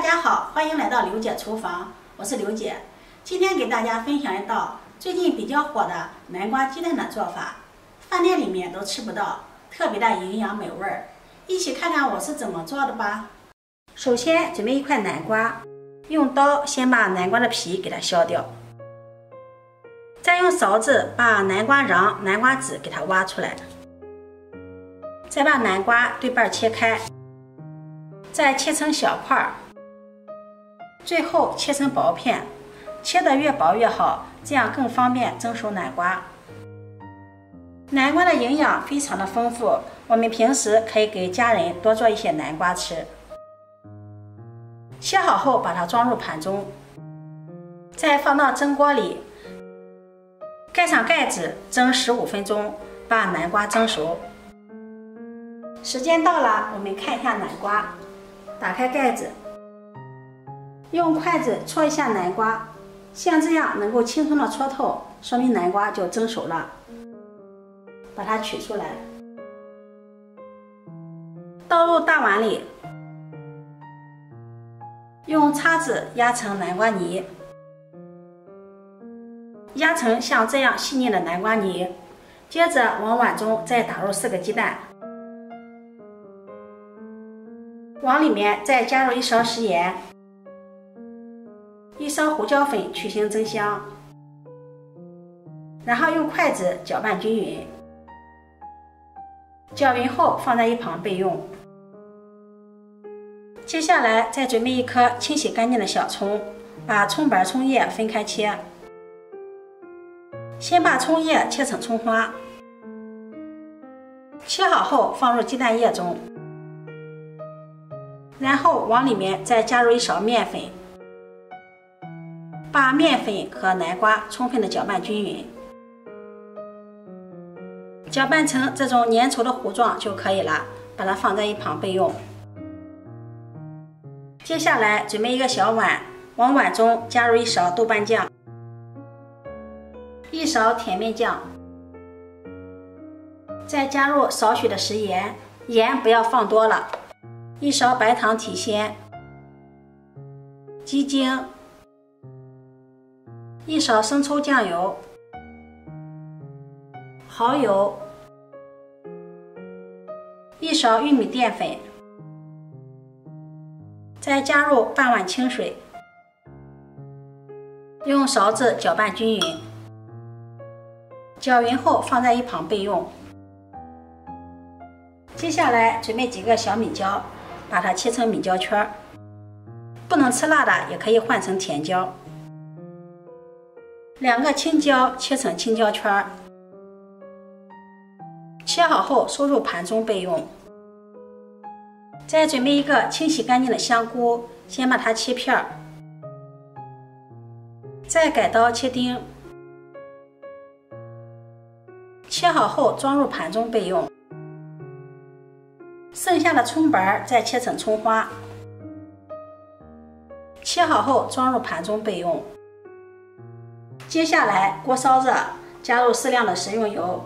家好，欢迎来到刘姐厨房，我是刘姐。今天给大家分享一道最近比较火的南瓜鸡蛋的做法，饭店里面都吃不到，特别的营养美味儿。一起看看我是怎么做的吧。首先准备一块南瓜，用刀先把南瓜的皮给它削掉，再用勺子把南瓜瓤、南瓜籽给它挖出来，再把南瓜对半切开，再切成小块，最后切成薄片，切得越薄越好，这样更方便蒸熟南瓜。南瓜的营养非常的丰富，我们平时可以给家人多做一些南瓜吃。切好后把它装入盘中，再放到蒸锅里，盖上盖子蒸15分钟，把南瓜蒸熟。时间到了，我们看一下南瓜，打开盖子，用筷子戳一下南瓜，像这样能够轻松的戳透，说明南瓜就蒸熟了。把它取出来，倒入大碗里，用叉子压成南瓜泥，压成像这样细腻的南瓜泥。接着往碗中再打入4个鸡蛋，往里面再加入1勺食盐，1勺胡椒粉去腥增香，然后用筷子搅拌均匀。搅匀后放在一旁备用。接下来再准备1颗清洗干净的小葱，把葱瓣、葱叶分开切。先把葱叶切成葱花，切好后放入鸡蛋液中，然后往里面再加入1勺面粉，把面粉和南瓜充分的搅拌均匀。搅拌成这种粘稠的糊状就可以了，把它放在一旁备用。接下来准备1个小碗，往碗中加入1勺豆瓣酱，1勺甜面酱，再加入少许的食盐，盐不要放多了，1勺白糖提鲜，鸡精，1勺生抽酱油，蚝油，1勺玉米淀粉，再加入半碗清水，用勺子搅拌均匀。搅匀后放在一旁备用。接下来准备几个小米椒，把它切成米椒圈，不能吃辣的也可以换成甜椒。2个青椒切成青椒圈，切好后收入盘中备用。再准备1个清洗干净的香菇，先把它切片，再改刀切丁，切好后装入盘中备用。剩下的葱瓣再切成葱花，切好后装入盘中备用。接下来锅烧热，加入适量的食用油，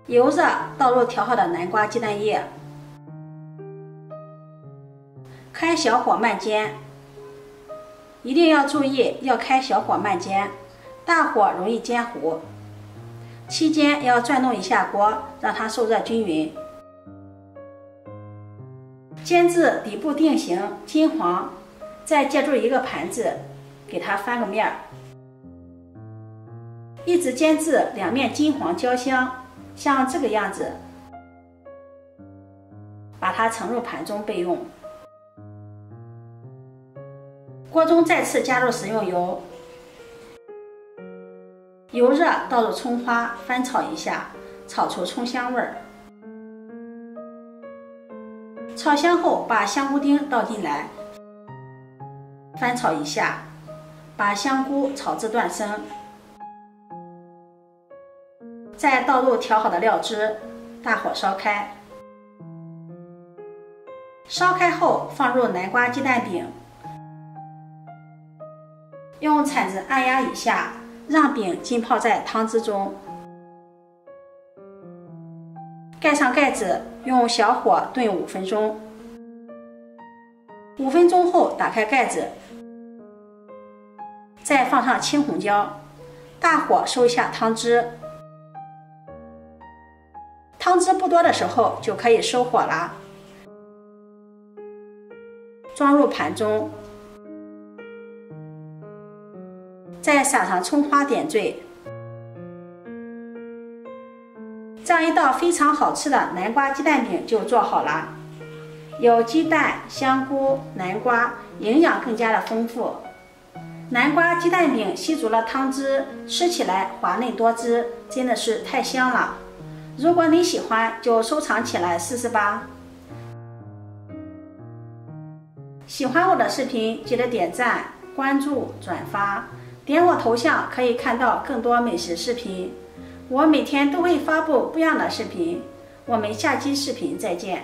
油热倒入调好的南瓜鸡蛋液，开小火慢煎，一定要注意要开小火慢煎，大火容易煎糊。期间要转动一下锅，让它受热均匀。煎至底部定型金黄，再借助1个盘子给它翻个面，一直煎至两面金黄焦香，像这个样子，把它盛入盘中备用。锅中再次加入食用油，油热倒入葱花，翻炒一下，炒出葱香味儿。炒香后把香菇丁倒进来，翻炒一下，把香菇炒至断生，再倒入调好的料汁，大火烧开。烧开后放入南瓜鸡蛋饼，用铲子按压一下，让饼浸泡在汤汁中。盖上盖子，用小火炖5分钟。5分钟后打开盖子，再放上青红椒，大火收一下汤汁。汤汁不多的时候就可以收火了，装入盘中，再撒上葱花点缀。这样一道非常好吃的南瓜鸡蛋饼就做好了。有鸡蛋、香菇、南瓜，营养更加的丰富。南瓜鸡蛋饼吸足了汤汁，吃起来滑嫩多汁，真的是太香了。如果你喜欢，就收藏起来试试吧。喜欢我的视频，记得点赞、关注、转发，点我头像可以看到更多美食视频。我每天都会发布不一样的视频，我们下期视频再见。